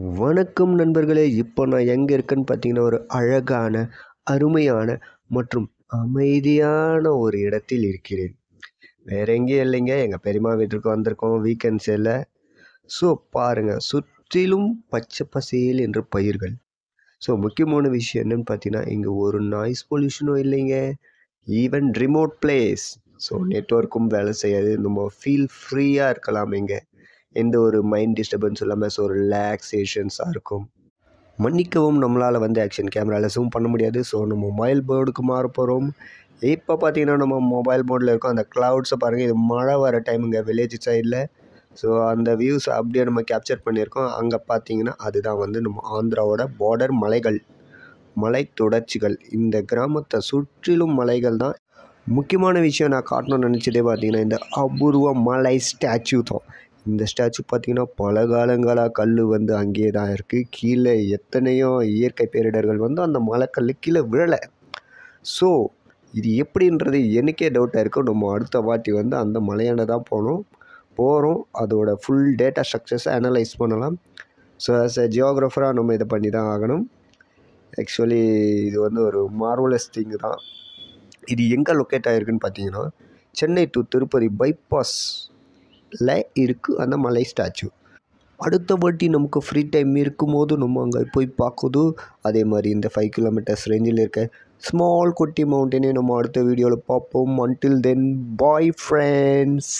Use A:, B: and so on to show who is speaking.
A: வணக்கம் நண்பர்களே. இப்போ நான் எங்கே இருக்கேன்னு பார்த்தீங்கன்னா, ஒரு அழகான, அருமையான மற்றும் அமைதியான ஒரு இடத்தில் இருக்கிறேன். வேற எங்கேயும் இல்லைங்க. எங்கள் பெரியம்மா வீட்டுக்கு வந்திருக்கோம் வீக்கெண்ட்ஸில். ஸோ பாருங்க, சுற்றிலும் பச்சை பசேல் என்ற பயிர்கள். ஸோ முக்கியமான விஷயம் என்னன்னு பார்த்தீங்கன்னா, இங்கே ஒரு நாய்ஸ் பொல்யூஷனும் இல்லைங்க. Even remote place. ஸோ நெட்வொர்க்கும் வேலை செய்யாது. நம்ம ஃபீல் ஃப்ரீயாக இருக்கலாம் இங்கே. எந்த ஒரு மைண்ட் டிஸ்டர்பன்ஸ் இல்லாமல் ஸோ ரிலாக்ஸேஷன்ஸாக இருக்கும். மன்னிக்கவும், நம்மளால் ஆக்ஷன் கேமராவில் ஜூம் பண்ண முடியாது. ஸோ நம்ம மொபைல் மோடுக்கு மாற போகிறோம். இப்போ பார்த்தீங்கன்னா நம்ம மொபைல் மோடில் இருக்கோம். அந்த க்ளவுட்ஸை பாருங்கள். இது மழை வர டைமுங்க வில்லேஜ் சைடில். ஸோ அந்த வியூஸ் அப்படியே நம்ம கேப்சர் பண்ணியிருக்கோம். அங்கே பார்த்தீங்கன்னா அதுதான் நம்ம ஆந்திராவோட பார்டர் மலைகள், மலை தொடர்ச்சிகள். இந்த கிராமத்தை சுற்றிலும் மலைகள் தான். முக்கியமான விஷயம் நான் காட்டணும்னு நினச்சதே பார்த்தீங்கன்னா இந்த அபூர்வ மலை ஸ்டாச்சு தான். இந்த ஸ்டாச்சு பார்த்திங்கன்னா பல காலங்களாக கல் அங்கேயே தான் இருக்குது. கீழே எத்தனையோ இயற்கை பேரிடர்கள் அந்த மலைக்கல் கீழே விழலை. ஸோ இது எப்படின்றது எனக்கே டவுட்டாக இருக்கும். நம்ம அடுத்த வாட்டி அந்த மலையாண்ட தான் போகிறோம். அதோட ஃபுல் டேட்டா ஸ்ட்ரக்சர்ஸை அனலைஸ் பண்ணலாம். ஸோ ஆஸ் எ ஜியோகிராஃபராக நம்ம இதை பண்ணி தான் ஆகணும். ஆக்சுவலி இது ஒரு மார்வலஸ் திங் தான். இது எங்கே லொக்கேட் ஆகிருக்குன்னு பார்த்தீங்கன்னா, சென்னை டு திருப்பதி பைபாஸில் இருக்குது அந்த மலை ஸ்டாச்சு. அடுத்த வாட்டி நமக்கு ஃப்ரீ டைம் இருக்கும்போது நம்ம அங்கே போய் பார்க்குது. அதே மாதிரி இந்த 5 கிலோமீட்டர்ஸ் ரேஞ்சில் இருக்க ஸ்மால் குட்டி மவுண்டனையும் நம்ம அடுத்த வீடியோவில் பார்ப்போம். Until then bye friends.